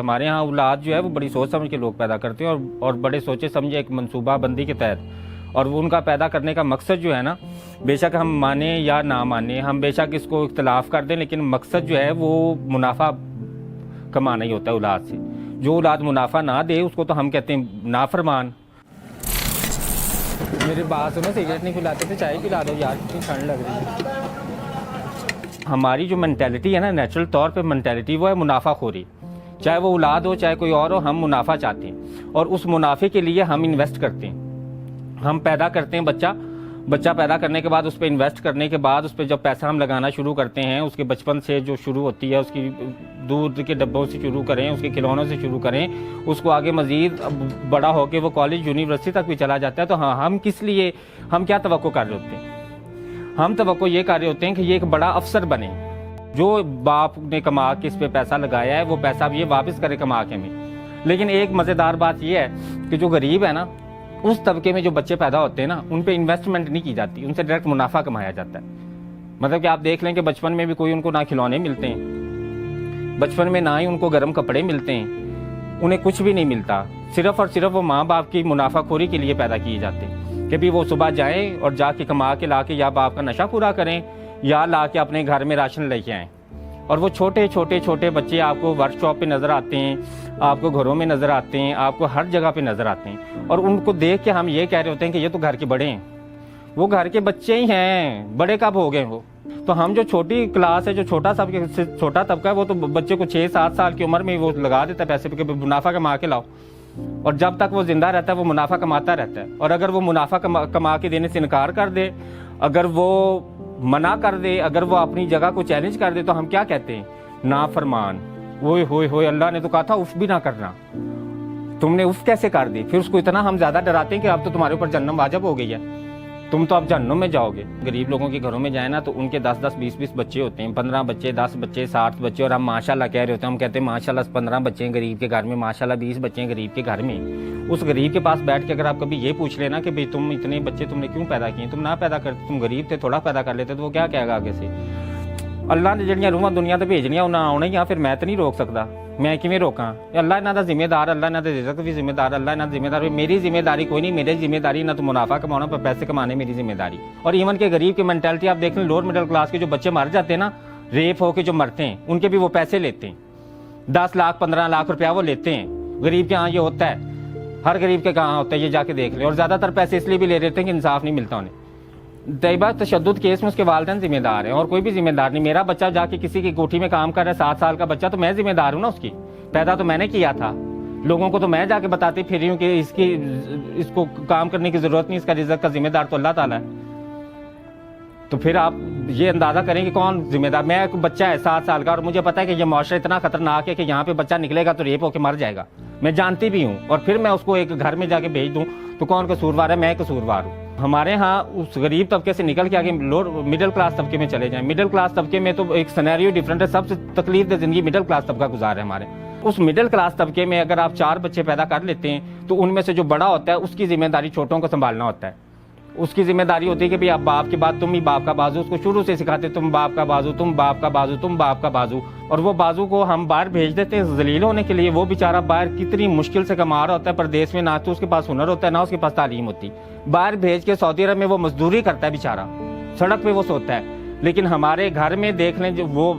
ہمارے ہاں اولاد جو ہے وہ بڑی سوچ سمجھ کے لوگ پیدا کرتے ہیں اور بڑے سوچے سمجھے ایک منصوبہ بندی کے تحت، اور وہ ان کا پیدا کرنے کا مقصد جو ہے نا، بے شک ہم مانیں یا نہ مانیں، ہم بے شک اس کو اختلاف کر دیں، لیکن مقصد جو ہے وہ منافع کمانا ہی ہوتا ہے اولاد سے۔ جو اولاد منافع نہ دے اس کو تو ہم کہتے ہیں نافرمان۔ میری بات سنو، سگریٹ نہیں پلاتے تھے، چائے پلا دو یار، کتنی ٹھنڈ لگ رہی ہے۔ ہماری جو مینٹیلٹی ہے نا، نیچرل طور پہ مینٹیلٹی وہ ہے منافع خوری، چاہے وہ اولاد ہو چاہے کوئی اور ہو، ہم منافع چاہتے ہیں اور اس منافع کے لیے ہم انویسٹ کرتے ہیں۔ ہم پیدا کرتے ہیں بچہ پیدا کرنے کے بعد اس پہ انویسٹ کرنے کے بعد اس پہ جب پیسہ ہم لگانا شروع کرتے ہیں، اس کے بچپن سے جو شروع ہوتی ہے، اس کی دودھ کے ڈبوں سے شروع کریں، اس کے کھلونوں سے شروع کریں، اس کو آگے مزید بڑا ہو کے وہ کالج یونیورسٹی تک بھی چلا جاتا ہے، تو ہاں ہم کس لیے، ہم کیا توقع کر رہے ہوتے ہیں؟ ہم توقع یہ کر رہے ہوتے ہیں کہ یہ ایک بڑا افسر بنے، جو باپ نے کما کے اس پہ پیسہ لگایا ہے وہ پیسہ بھی یہ واپس کرے کما کے ہمیں۔ لیکن ایک مزیدار بات یہ ہے کہ جو غریب ہے نا، اس طبقے میں جو بچے پیدا ہوتے ہیں نا، ان پہ انویسٹمنٹ نہیں کی جاتی، ان سے ڈائریکٹ منافع کمایا جاتا ہے۔ مطلب کہ آپ دیکھ لیں کہ بچپن میں بھی کوئی ان کو نہ کھلونے ملتے ہیں، بچپن میں نہ ہی ان کو گرم کپڑے ملتے ہیں، انہیں کچھ بھی نہیں ملتا، صرف اور صرف وہ ماں باپ کی منافع خوری کے لیے پیدا کیے جاتے ہیں کہ بھی وہ صبح جائیں اور جا کے کما کے لا کے یا باپ کا نشہ پورا کریں یا لا کے اپنے گھر میں راشن لے کے آئیں۔ اور وہ چھوٹے بچے آپ کو ورک شاپ پہ نظر آتے ہیں، آپ کو گھروں میں نظر آتے ہیں، آپ کو ہر جگہ پہ نظر آتے ہیں، اور ان کو دیکھ کے ہم یہ کہہ رہے ہوتے ہیں کہ یہ تو گھر کے بڑے ہیں، وہ گھر کے بچے ہی ہیں، بڑے کب ہو گئے وہ؟ تو ہم جو چھوٹی کلاس ہے، جو چھوٹا طبقہ ہے، وہ تو بچے کو 6-7 سال کی عمر میں وہ لگا دیتا ہے پیسے پہ کہ منافع کما کے لاؤ، اور جب تک وہ زندہ رہتا ہے وہ منافع کماتا رہتا ہے۔ اور اگر وہ منافع کما کے دینے سے انکار کر دے، اگر وہ منع کر دے، اگر وہ اپنی جگہ کو چیلنج کر دے، تو ہم کیا کہتے ہیں؟ نافرمان۔ اوئے ہوئے ہوئے، اللہ نے تو کہا تھا اف بھی نہ کرنا، تم نے اف کیسے کر دی؟ پھر اس کو اتنا ہم زیادہ ڈراتے ہیں کہ اب تو تمہارے اوپر جہنم واجب ہو گئی ہے، تم تو اب جہنم میں جاؤ گے۔ غریب لوگوں کے گھروں میں جائیں نا تو ان کے 10-10 20-20 بچے ہوتے ہیں، 15 بچے، 10 بچے، 60 بچے، اور ہم ماشاءاللہ کہہ رہے ہوتے ہیں، ہم کہتے ہیں ماشاءاللہ 15 بچے ہیں غریب کے گھر میں، ماشاءاللہ 20 بچے ہیں غریب کے گھر میں۔ اس غریب کے پاس بیٹھ کے اگر آپ کبھی یہ پوچھ لینا کہ بھئی تم اتنے بچے تم نے کیوں پیدا کیے، تم نہ پیدا کرتے، تم غریب تھے، تھوڑا پیدا کر لیتے، تو وہ کیا کہے گا آگے سے؟ اللہ نے جڑیاں روحاں دنیا تے بھیجنیاں انہاں آنا ہی، پھر میں تو نہیں روک سکتا، میں کیویں روکاں؟ اللہ انہاں دا ذمہ دار، اللہ انہاں دے رزق بھی ذمہ دار، اللہ انہاں دا ذمہ دار۔ میری ذمہ داری کوئی نہیں، میری ذمہ داری نہ تو منافع کمانا پر پیسے کمانے میری ذمہ داری۔ اور ایون کہ غریب کی مینٹلٹی آپ دیکھ لیں، لوور مڈل کلاس کے جو بچے مر جاتے ہیں نا، ریپ ہو کے جو مرتے ہیں، ان کے بھی وہ پیسے لیتے ہیں، 10 لاکھ 15 لاکھ روپیہ وہ لیتے ہیں۔ غریب کے ہاں یہ ہوتا ہے، ہر غریب کے کہاں ہوتا ہے، یہ جا کے دیکھ لیں۔ اور زیادہ تر پیسے اس لیے بھی لے رہتے ہیں کہ انصاف نہیں ملتا انہیں۔ طیبہ تشدد کیس میں اس کے والدین ذمہ دار ہیں اور کوئی بھی ذمہ دار نہیں۔ میرا بچہ جا کے کسی کی کوٹھی میں کام کر رہا ہے، 7 سال کا بچہ، تو میں ذمہ دار ہوں نا اس کی، پیدا تو میں نے کیا تھا۔ لوگوں کو تو میں جا کے بتاتی پھر رہی ہوں کہ اس کو کام کرنے کی ضرورت نہیں، اس کا رزق کا ذمہ دار تو اللہ تعالیٰ ہے۔ تو پھر آپ یہ اندازہ کریں کہ کون ذمہ دار؟ میں ایک بچہ ہے 7 سال کا اور مجھے پتا ہے کہ یہ معاشرہ اتنا خطرناک ہے کہ یہاں پہ بچہ نکلے گا تو ریپ ہو کے مر جائے گا، میں جانتی بھی ہوں، اور پھر میں اس کو ایک گھر میں جا کے بھیج دوں تو کون قصوروار ہے؟ میں قصوروار ہوں۔ ہمارے ہاں اس غریب طبقے سے نکل کے آگے لوور مڈل کلاس طبقے میں چلے جائیں۔ مڈل کلاس طبقے میں تو ایک سینیریو ڈیفرنٹ ہے، سب سے تکلیف دہ زندگی مڈل کلاس طبقہ گزار ہے ہمارے۔ اس مڈل کلاس طبقے میں اگر آپ 4 بچے پیدا کر لیتے ہیں تو ان میں سے جو بڑا ہوتا ہے اس کی ذمہ داری چھوٹوں کو سنبھالنا ہوتا ہے۔ اس کی ذمہ داری ہوتی ہے کہ بھئی آپ باپ کے بعد تم ہی باپ کا بازو، اس کو شروع سے سکھاتے تم باپ کا بازو، تم باپ کا بازو، تم باپ کا بازو، اور وہ بازو کو ہم باہر بھیج دیتے ہیں ذلیل ہونے کے لیے۔ وہ بیچارہ باہر کتنی مشکل سے کما رہا ہوتا ہے، پردیس میں نہ تو اس کے پاس ہنر ہوتا ہے نہ اس کے پاس تعلیم ہوتی، باہر بھیج کے سعودی عرب میں وہ مزدوری کرتا ہے بیچارہ، سڑک پہ وہ سوتا ہے۔ لیکن ہمارے گھر میں دیکھ لیں جو وہ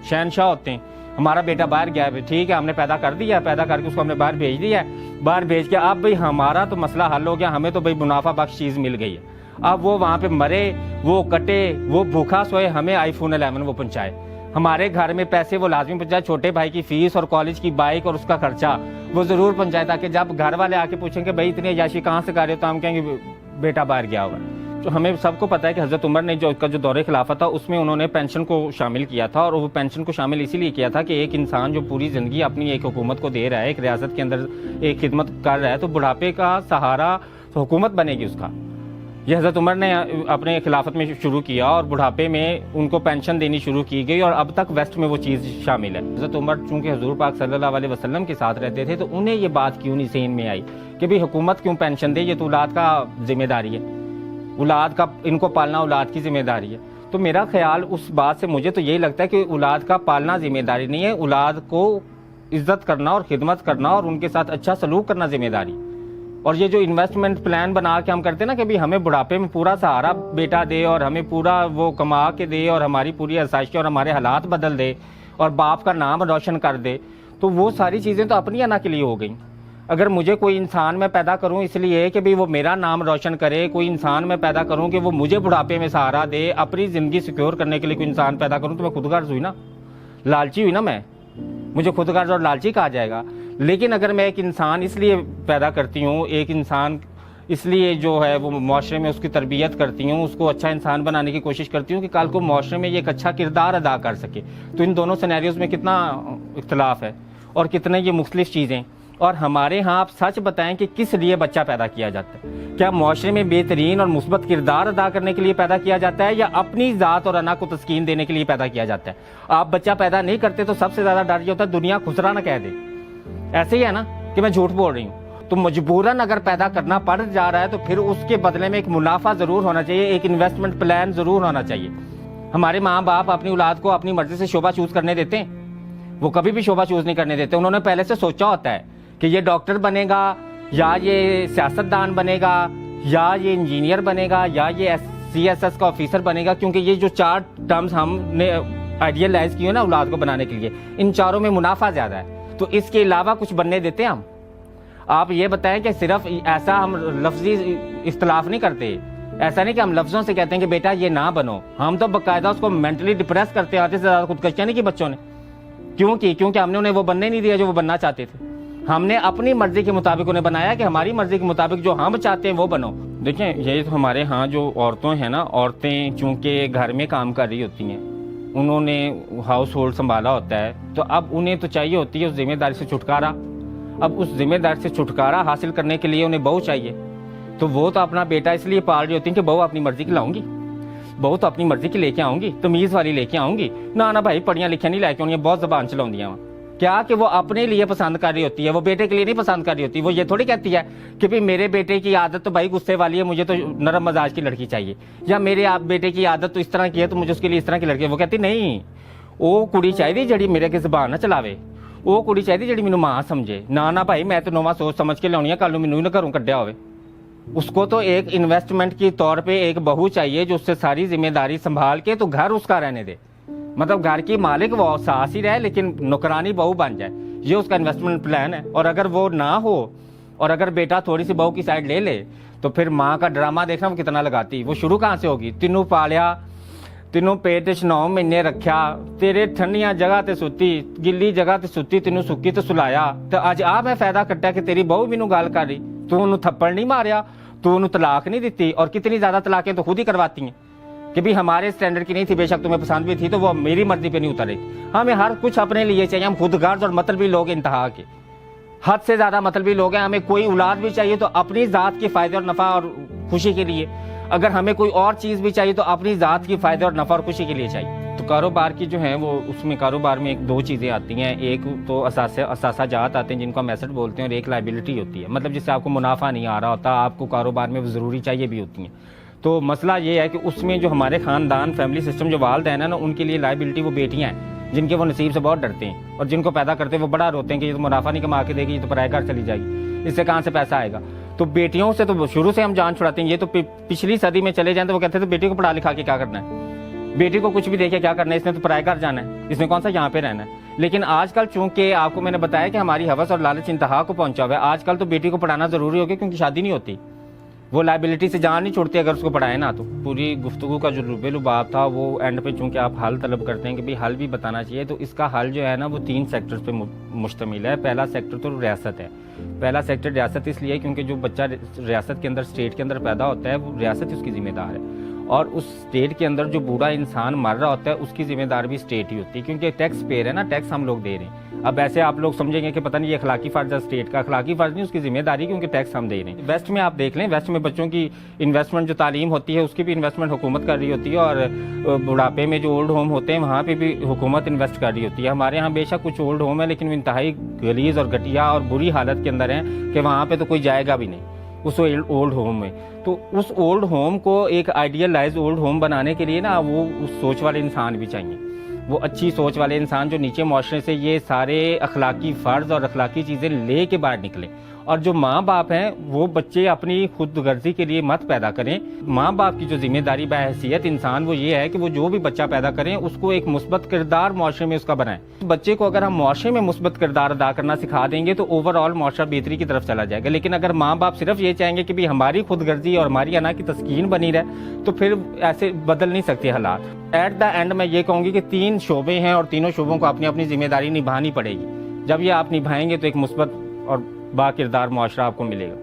شہنشاہ ہوتے ہیں، ہمارا بیٹا باہر گیا ہے، ٹھیک ہے ہم نے پیدا کر دیا، پیدا کر کے اس کو ہم نے باہر بھیج دیا ہے، باہر بھیج کے اب بھئی ہمارا تو مسئلہ حل ہو گیا، ہمیں تو بھئی منافع بخش چیز مل گئی ہے، اب وہ وہاں پہ مرے، وہ کٹے، وہ بھوکا سوئے، ہمیں آئی فون 11 وہ پہنچائے، ہمارے گھر میں پیسے وہ لازمی پہنچائے، چھوٹے بھائی کی فیس اور کالج کی بائک اور اس کا خرچہ وہ ضرور پہنچائے، تاکہ جب گھر والے آ کے پوچھیں کہ بھائی اتنی عیاشی کہاں سے کر رہے ہو تو ہم کہیں گے بیٹا باہر گیا ہوا ہے۔ تو ہمیں سب کو پتہ ہے کہ حضرت عمر نے جو دور خلافت تھا اس میں انہوں نے پینشن کو شامل کیا تھا، اور وہ پینشن کو شامل اسی لیے کیا تھا کہ ایک انسان جو پوری زندگی اپنی ایک حکومت کو دے رہا ہے، ایک ریاست کے اندر ایک خدمت کر رہا ہے، تو بڑھاپے کا سہارا حکومت بنے گی اس کا۔ یہ حضرت عمر نے اپنے خلافت میں شروع کیا اور بڑھاپے میں ان کو پینشن دینی شروع کی گئی، اور اب تک ویسٹ میں وہ چیز شامل ہے۔ حضرت عمر چونکہ حضور پاک صلی اللہ علیہ وسلم کے ساتھ رہتے تھے تو انہیں یہ بات کیوں نہیں ذہن میں آئی کہ بھئی حکومت کیوں پینشن دے، یہ تو اولاد کا ذمہ داری ہے، اولاد کا ان کو پالنا اولاد کی ذمہ داری ہے۔ تو میرا خیال اس بات سے مجھے تو یہی لگتا ہے کہ اولاد کا پالنا ذمہ داری نہیں ہے، اولاد کو عزت کرنا اور خدمت کرنا اور ان کے ساتھ اچھا سلوک کرنا ذمہ داری. اور یہ جو انویسٹمنٹ پلان بنا کے ہم کرتے ہیں نا کہ بھی ہمیں بڑھاپے میں پورا سہارا بیٹا دے اور ہمیں پورا وہ کما کے دے اور ہماری پوری آسائشیں اور ہمارے حالات بدل دے اور باپ کا نام روشن کر دے, تو وہ ساری چیزیں تو اپنی انا کے لیے ہو گئیں. اگر مجھے کوئی انسان میں پیدا کروں اس لیے کہ بھی وہ میرا نام روشن کرے, کوئی انسان میں پیدا کروں کہ وہ مجھے بڑھاپے میں سہارا دے, اپنی زندگی سیکیور کرنے کے لیے کوئی انسان پیدا کروں, تو میں خود غرض ہوئی نا, لالچی ہوئی نا, میں مجھے خود غرض اور لالچی کہا جائے گا. لیکن اگر میں ایک انسان اس لیے پیدا کرتی ہوں, ایک انسان اس لیے جو ہے وہ معاشرے میں اس کی تربیت کرتی ہوں, اس کو اچھا انسان بنانے کی کوشش کرتی ہوں کہ کل کو معاشرے میں یہ ایک اچھا کردار ادا کر سکے, تو ان دونوں سینیریوز میں کتنا اختلاف ہے اور کتنے یہ مختلف چیزیں. اور ہمارے ہاں آپ سچ بتائیں کہ کس لیے بچہ پیدا کیا جاتا ہے؟ کیا معاشرے میں بہترین اور مثبت کردار ادا کرنے کے لیے پیدا کیا جاتا ہے یا اپنی ذات اور انا کو تسکین دینے کے لیے پیدا کیا جاتا ہے؟ آپ بچہ پیدا نہیں کرتے تو سب سے زیادہ ڈر یہ ہوتا ہے دنیا خسرا نہ کہہ دے. ایسے ہی ہے نا کہ میں جھوٹ بول رہی ہوں, تو مجبوراً اگر پیدا کرنا پڑ جا رہا ہے تو پھر اس کے بدلے میں ایک منافع ضرور ہونا چاہیے, ایک انویسٹمنٹ پلان ضرور ہونا چاہیے. ہمارے ماں باپ اپنی اولاد کو اپنی مرضی سے شعبہ چوز کرنے دیتے ہیں؟ وہ کبھی بھی شعبہ چوز نہیں کرنے دیتے. انہوں نے پہلے سے سوچا ہوتا ہے کہ یہ ڈاکٹر بنے گا یا یہ سیاستدان بنے گا یا یہ انجینئر بنے گا یا یہ CSS کا آفیسر بنے گا, کیونکہ یہ جو 4 ٹرمز ہم نے آئیڈیلائز کی ہے نا اولاد کو بنانے کے لیے, ان چاروں میں منافع زیادہ ہے, تو اس کے علاوہ کچھ بننے دیتے ہیں ہم؟ آپ یہ بتائیں کہ صرف ایسا ہم لفظی اختلاف نہیں کرتے, ایسا نہیں کہ ہم لفظوں سے کہتے ہیں کہ بیٹا یہ نہ بنو, ہم تو باقاعدہ اس کو مینٹلی ڈپریس کرتے ہیں. آدھے سے زیادہ خودکشیاں نہیں کی بچوں نے. کیوں کی؟ کیونکہ ہم نے انہیں وہ بننے نہیں دیا جو وہ بننا چاہتے تھے. ہم نے اپنی مرضی کے مطابق انہیں بنایا کہ ہماری مرضی کے مطابق جو ہم چاہتے ہیں وہ بنو. دیکھیں یہ تو ہمارے ہاں جو عورتیں ہیں نا, عورتیں چونکہ گھر میں کام کر رہی ہوتی ہیں, انہوں نے ہاؤس ہولڈ سنبھالا ہوتا ہے, تو اب انہیں تو چاہیے ہوتی ہے اس ذمہ داری سے چھٹکارا. اب اس ذمہ داری سے چھٹکارا حاصل کرنے کے لیے انہیں بہو چاہیے, تو وہ تو اپنا بیٹا اس لیے پال رہی ہوتی ہیں کہ بہو اپنی مرضی کی لاؤں گی, بہو تو اپنی مرضی کی لے کے آؤں گی, تمیز والی لے کے آؤں گی. نہ بھائی پڑھیاں لکھیاں نہیں لے کے آؤں گی, بہت زبان چلاؤں دیا وہاں. کیا کہ وہ اپنے لیے پسند کر رہی ہوتی ہے, وہ بیٹے کے لیے نہیں پسند کر رہی ہوتی. وہ یہ تھوڑی کہتی ہے کہ بھی میرے بیٹے کی عادت تو بھائی غصے والی ہے, مجھے تو نرم مزاج کی لڑکی چاہیے, یا میرے بیٹے کی عادت تو اس طرح کی ہے تو مجھے اس کے لیے اس طرح کی لڑکی ہے. وہ کہتی نہیں, وہ کڑی چاہیے جڑی میرے کے زبان نہ چلاوے, وہ کڑی چاہیے جڑی مینوں ماں سمجھے. نہ بھائی میں تو نواں سوچ سمجھ کے لاؤنی ہے, کل نوں مینوں نہ گھروں کڈیا ہوئے. اس کو تو ایک انویسٹمنٹ کے طور پہ ایک بہو چاہیے جو اس سے ساری ذمہ داری سنبھال کے تو گھر اس کا رہنے دے, مطلب گھر کی مالک وہ ساس ہی رہے لیکن نوکرانی بہو بن جائے. یہ اس کا انویسٹمنٹ پلان ہے. اور اگر وہ نہ ہو اور اگر بیٹا تھوڑی سی بہو کی سائڈ لے لے تو پھر ماں کا ڈرامہ دیکھنا وہ کتنا لگاتی. وہ شروع کہاں سے ہوگی؟ تینوں پالیا, تینوں پیٹ 9 مہینے رکھیا, تیرے ٹھنڈیاں جگہ تے ستی, گلی جگہ تے ستی, تینوں سکی تے سلایا, تو اج آ میں فائدہ کٹیا کہ تیری بہو مینوں گال کر رہی, تو انہوں تھپڑ نہیں ماریا, تو انہوں طلاق نہیں دیتی. اور کتنی زیادہ طلاقیں تو خود ہی کرواتی ہیں کہ بھی ہمارے سٹینڈرڈ کی نہیں تھی, بے شک تمہیں پسند بھی تھی تو وہ میری مرضی پہ نہیں اتر رہی. ہمیں ہر کچھ اپنے لیے چاہیے, ہم خود غرض اور مطلبی لوگ انتہا کے, حد سے زیادہ مطلبی لوگ ہیں. ہمیں کوئی اولاد بھی چاہیے تو اپنی ذات کے فائدے اور نفع اور خوشی کے لیے, اگر ہمیں کوئی اور چیز بھی چاہیے تو اپنی ذات کی فائدے اور نفع اور خوشی کے لیے چاہیے. تو کاروبار کی جو ہے وہ اس میں کاروبار میں 2 چیزیں آتی ہیں, ایک تو اثاثہ جات آتے ہیں جن کو ہم ایسٹ بولتے ہیں, اور ایک لائبلٹی ہوتی ہے, مطلب جس سے آپ کو منافع نہیں آ رہا ہوتا, آپ کو کاروبار میں وہ ضروری چاہیے بھی ہوتی ہیں. تو مسئلہ یہ ہے کہ اس میں جو ہمارے خاندان فیملی سسٹم جو والدین ہیں نا, ان کے لیے لائبلٹی وہ بیٹیاں ہیں جن کے وہ نصیب سے بہت ڈرتے ہیں, اور جن کو پیدا کرتے ہیں وہ بڑا روتے ہیں کہ یہ تو منافع نہیں کما کے دے گی, یہ تو پرائے گھر چلی جائے گی, اس سے کہاں سے پیسہ آئے گا. تو بیٹیوں سے تو شروع سے ہم جان چھڑاتے ہیں. یہ تو پچھلی صدی میں چلے جائیں تو وہ کہتے تھے بیٹی کو پڑھا لکھا کے کیا کرنا ہے, بیٹی کو کچھ بھی دے کے کیا کرنا ہے, اس نے تو پرائے گھر جانا ہے, اس نے کون سا یہاں پہ رہنا ہے. لیکن آج کل چونکہ آپ کو میں نے بتایا کہ ہماری ہوس اور لالچ انتہا کو پہنچا ہوا ہے, آج کل تو بیٹی کو پڑھانا ضروری ہو گیا کیونکہ شادی نہیں ہوتی, وہ لائبلٹی سے جان نہیں چھوڑتی اگر اس کو پڑھائے نا. تو پوری گفتگو کا جو لب لباب تھا وہ اینڈ پہ چونکہ آپ حل طلب کرتے ہیں کہ بھی حل بھی بتانا چاہیے, تو اس کا حل جو ہے نا وہ 3 سیکٹرز پہ مشتمل ہے. پہلا سیکٹر تو ریاست ہے. پہلا سیکٹر ریاست اس لیے کیونکہ جو بچہ ریاست کے اندر اسٹیٹ کے اندر پیدا ہوتا ہے وہ ریاست اس کی ذمہ دار ہے, اور اس اسٹیٹ کے اندر جو بوڑھا انسان مر رہا ہوتا ہے اس کی ذمہ دار بھی اسٹیٹ ہی ہوتی ہے, کیونکہ ٹیکس پیئر ہے نا, ٹیکس ہم لوگ دے رہے ہیں. اب ایسے آپ لوگ سمجھیں گے کہ پتہ نہیں یہ اخلاقی فرض ہے اسٹیٹ کا, اخلاقی فرض نہیں, اس کی ذمہ داری کیونکہ ٹیکس ہم دے رہے ہیں. ویسٹ میں آپ دیکھ لیں, ویسٹ میں بچوں کی انویسٹمنٹ جو تعلیم ہوتی ہے اس کی بھی انویسٹمنٹ حکومت کر رہی ہوتی ہے, اور بڑھاپے میں جو اولڈ ہوم ہوتے ہیں وہاں پہ بھی حکومت انویسٹ کر رہی ہوتی ہے. ہمارے یہاں بے شک کچھ اولڈ ہوم ہے لیکن وہ انتہائی غلیظ اور گھٹیا اور بری حالت کے اندر ہیں کہ وہاں پہ تو کوئی جائے گا بھی نہیں اس اولڈ ہوم میں. تو اس اولڈ ہوم کو ایک آئیڈیلائز اولڈ ہوم بنانے کے لیے نا وہ اس سوچ والے انسان بھی چاہیے, وہ اچھی سوچ والے انسان جو نیچے معاشرے سے یہ سارے اخلاقی فرض اور اخلاقی چیزیں لے کے باہر نکلیں. اور جو ماں باپ ہیں وہ بچے اپنی خود غرضی کے لیے مت پیدا کریں. ماں باپ کی جو ذمہ داری بحیثیت انسان وہ یہ ہے کہ وہ جو بھی بچہ پیدا کریں اس کو ایک مثبت کردار معاشرے میں اس کا بنائیں. بچے کو اگر ہم معاشرے میں مثبت کردار ادا کرنا سکھا دیں گے تو اوور آل معاشرہ بہتری کی طرف چلا جائے گا. لیکن اگر ماں باپ صرف یہ چاہیں گے کہ ہماری خود غرضی اور ہماری انا کی تسکین بنی رہے تو پھر ایسے بدل نہیں سکتے حالات. ایٹ دا اینڈ میں یہ کہوں گی کہ 3 شعبے ہیں اور تینوں شعبوں کو اپنی اپنی ذمہ داری نبھانی پڑے گی. جب یہ آپ نبھائیں گے تو ایک مثبت اور با کردار معاشرہ آپ کو ملے گا.